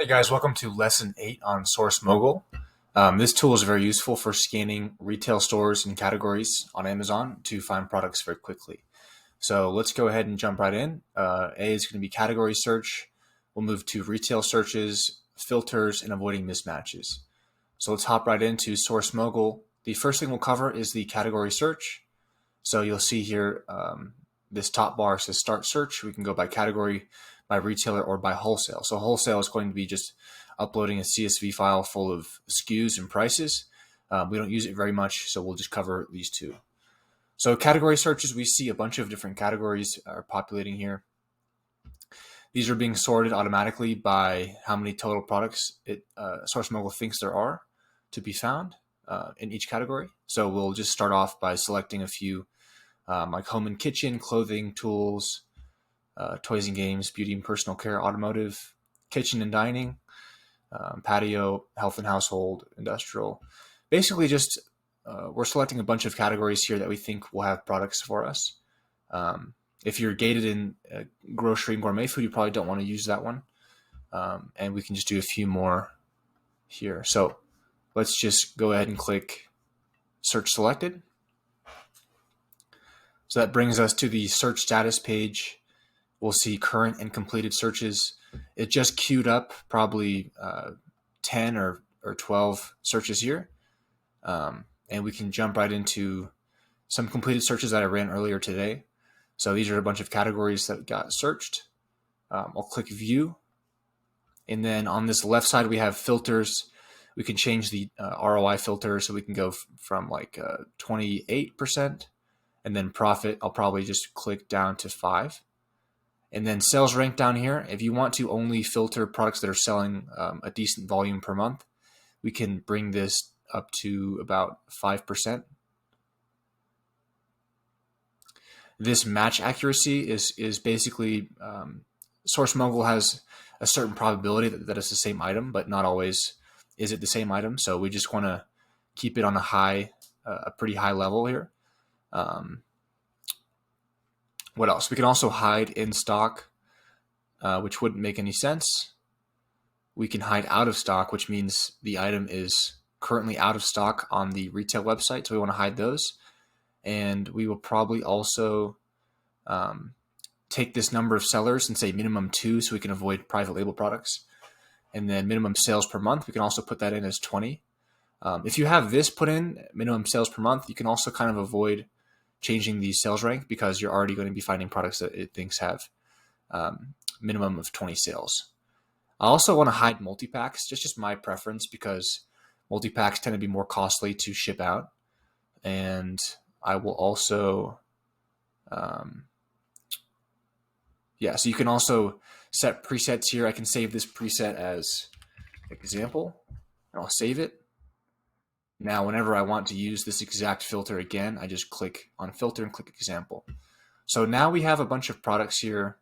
Hey guys, welcome to lesson 8 on Source Mogul. This tool is very useful for scanning retail stores and categories on Amazon to find products very quickly. So let's go ahead and jump right in. A is going to be category search. We'll move to retail searches, filters, and avoiding mismatches. So let's hop right into Source Mogul. The first thing we'll cover is the category search. So you'll see here this top bar says start search. We can go by category, by retailer, or by wholesale. So wholesale is going to be just uploading a CSV file full of SKUs and prices. We don't use it very much, so we'll just cover these two. So category searches, we see a bunch of different categories are populating here. These are being sorted automatically by how many total products Source Mogul thinks there are to be found in each category. So we'll just start off by selecting a few like home and kitchen, clothing, tools, toys and games, beauty and personal care, automotive, kitchen and dining, patio, health and household, industrial. Basically just we're selecting a bunch of categories here that we think will have products for us. If you're gated in grocery and gourmet food, you probably don't want to use that one. And we can just do a few more here. So let's just go ahead and click search selected. So that brings us to the search status page. We'll see current and completed searches. It just queued up probably 10 or 12 searches here. And we can jump right into some completed searches that I ran earlier today. So these are a bunch of categories that got searched. I'll click view. And then on this left side, we have filters. We can change the ROI filter so we can go from like 28%. And then profit, I'll probably just click down to 5. And then sales rank down here, if you want to only filter products that are selling a decent volume per month, we can bring this up to about 5%. This match accuracy is basically, Source Mogul has a certain probability that it's the same item, but not always is it the same item. So we just want to keep it on a pretty high level here. What else? We can also hide in stock, which wouldn't make any sense. We can hide out of stock, which means the item is currently out of stock on the retail website, so we want to hide those. And we will probably also take this number of sellers and say minimum 2 so we can avoid private label products. And then minimum sales per month, we can also put that in as 20. If you have this put in, minimum sales per month, you can also kind of avoid changing the sales rank because you're already going to be finding products that it thinks have minimum of 20 sales. I also want to hide multi-packs, just my preference, because multi-packs tend to be more costly to ship out. And I will also, so you can also set presets here. I can save this preset as example, and I'll save it. Now, whenever I want to use this exact filter again, I just click on filter and click example. So now we have a bunch of products here.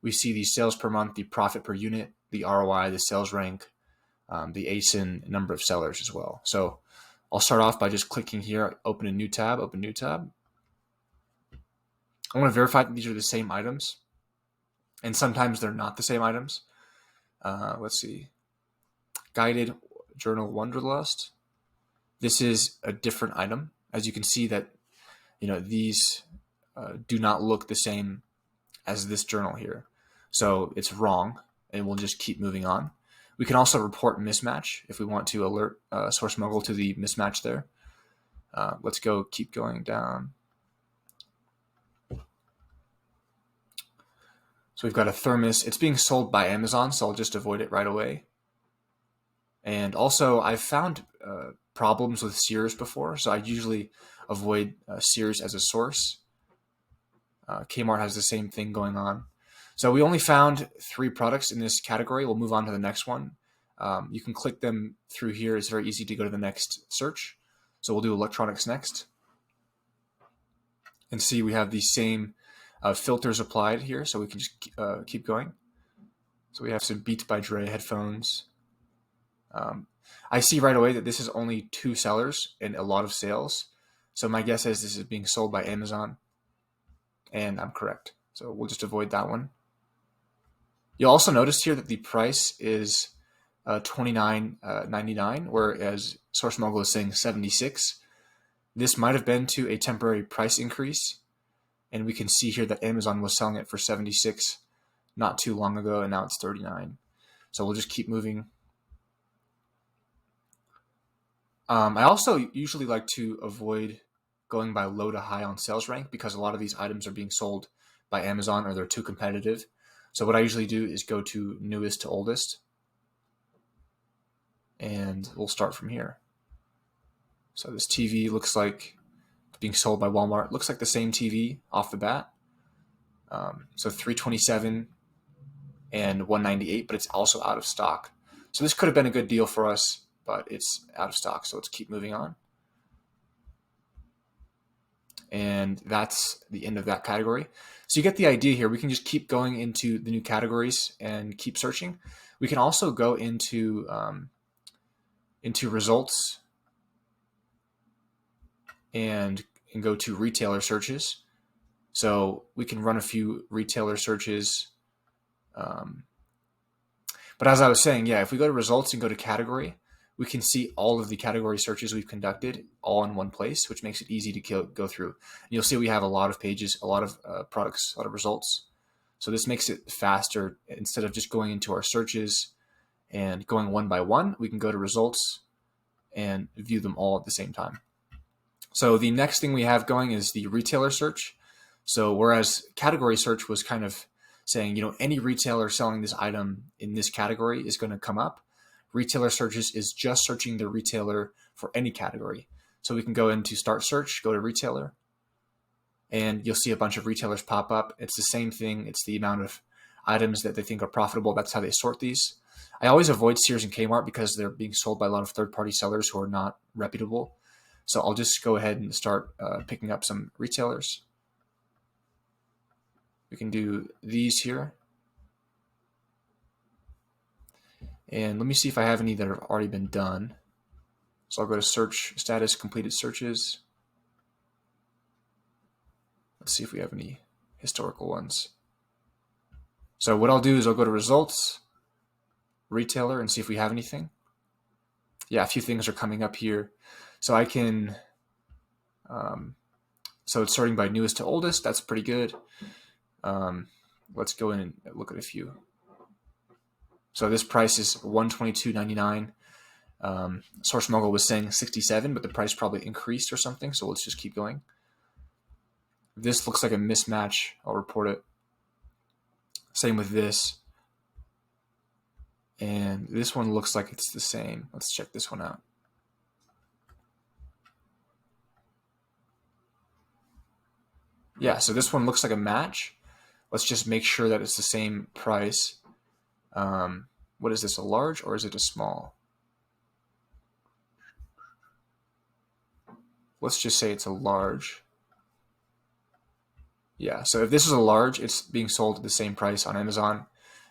We see the sales per month, the profit per unit, the ROI, the sales rank, the ASIN, number of sellers as well. So I'll start off by just clicking here, open a new tab, I want to verify that these are the same items. And sometimes they're not the same items. Let's see. Guided Journal Wanderlust. This is a different item. As you can see that, these do not look the same as this journal here. So it's wrong, and we'll just keep moving on. We can also report mismatch if we want to alert Source Mogul to the mismatch there. Let's keep going down. So we've got a thermos. It's being sold by Amazon, so I'll just avoid it right away. And also, I've found problems with Sears before, so I usually avoid Sears as a source. Kmart has the same thing going on. So we only found 3 products in this category. We'll move on to the next one. You can click them through here. It's very easy to go to the next search. So we'll do electronics next. And see we have the same filters applied here, so we can just keep going. So we have some Beats by Dre headphones. I see right away that this is only 2 sellers and a lot of sales. So my guess is this is being sold by Amazon, and I'm correct. So we'll just avoid that one. You'll also notice here that the price is $29.99, whereas Source Mogul is saying 76. This might have been to a temporary price increase, and we can see here that Amazon was selling it for 76 not too long ago, and now it's 39. So we'll just keep moving. I also usually like to avoid going by low to high on sales rank because a lot of these items are being sold by Amazon or they're too competitive. So what I usually do is go to newest to oldest, and we'll start from here. So this TV looks like it's being sold by Walmart. Looks like the same TV off the bat. So $327 and $198, but it's also out of stock. So this could have been a good deal for us, but it's out of stock. So let's keep moving on. And that's the end of that category. So you get the idea here. We can just keep going into the new categories and keep searching. We can also go into results and go to retailer searches. So we can run a few retailer searches. But as I was saying, yeah, if we go to results and go to category, we can see all of the category searches we've conducted all in one place, which makes it easy to go through. And you'll see we have a lot of pages, a lot of products, a lot of results. So this makes it faster. Instead of just going into our searches and going one by one, we can go to results and view them all at the same time. So the next thing we have going is the retailer search. So whereas category search was kind of saying, any retailer selling this item in this category is going to come up, retailer searches is just searching the retailer for any category. So we can go into start search, go to retailer, and you'll see a bunch of retailers pop up. It's the same thing. It's the amount of items that they think are profitable. That's how they sort these. I always avoid Sears and Kmart because they're being sold by a lot of third-party sellers who are not reputable. So I'll just go ahead and start picking up some retailers. We can do these here. And let me see if I have any that have already been done. So I'll go to search status, completed searches. Let's see if we have any historical ones. So what I'll do is I'll go to results, retailer, and see if we have anything. Yeah, a few things are coming up here. So I can, so it's sorting by newest to oldest. That's pretty good. Let's go in and look at a few. So this price is $122.99. Source Mogul was saying 67, but the price probably increased or something. So let's just keep going. This looks like a mismatch. I'll report it. Same with this. And this one looks like it's the same. Let's check this one out. Yeah, so this one looks like a match. Let's just make sure that it's the same price. What is this, a large or is it a small? Let's just say it's a large. Yeah, so if this is a large, it's being sold at the same price on Amazon.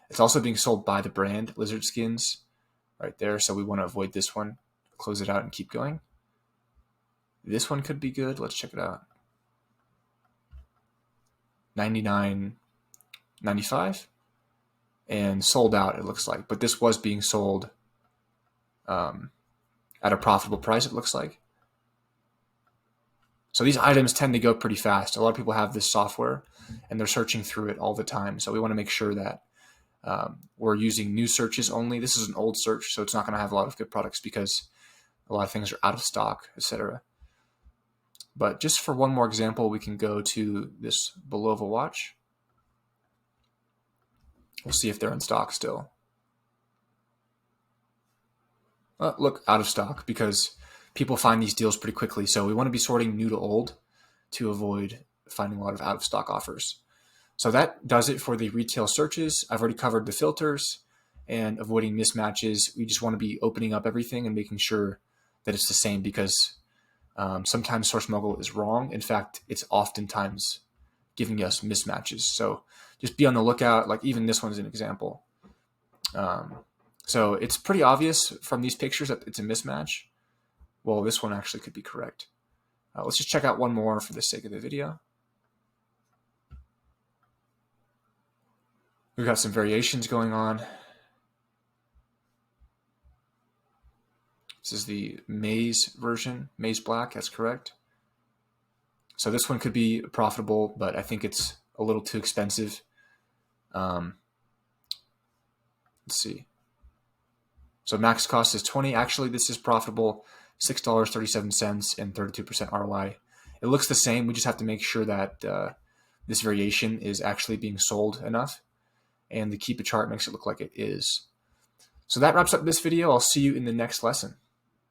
It's also being sold by the brand Lizard Skins right there, so we want to avoid this one. Close it out and keep going. This one could be good. Let's check it out. $99.95 and sold out, it looks like. But this was being sold at a profitable price, it looks like. So these items tend to go pretty fast. A lot of people have this software and they're searching through it all the time. So we want to make sure that we're using new searches only. This is an old search, so it's not going to have a lot of good products because a lot of things are out of stock, etc. But just for one more example, we can go to this Belova watch. We'll see if they're in stock still. Look, out of stock because people find these deals pretty quickly. So we want to be sorting new to old to avoid finding a lot of out of stock offers. So that does it for the retail searches. I've already covered the filters and avoiding mismatches. We just want to be opening up everything and making sure that it's the same because sometimes Source Mogul is wrong. In fact, it's oftentimes giving us mismatches. So just be on the lookout. Like even this one's an example. So it's pretty obvious from these pictures that it's a mismatch. Well, this one actually could be correct. Let's just check out one more for the sake of the video. We've got some variations going on. This is the maize version, maize black, that's correct. So this one could be profitable, but I think it's a little too expensive. Let's see. So max cost is 20. Actually, this is profitable, $6.37 and 32% ROI. It looks the same. We just have to make sure that this variation is actually being sold enough, and the keep a chart makes it look like it is. So that wraps up this video. I'll see you in the next lesson.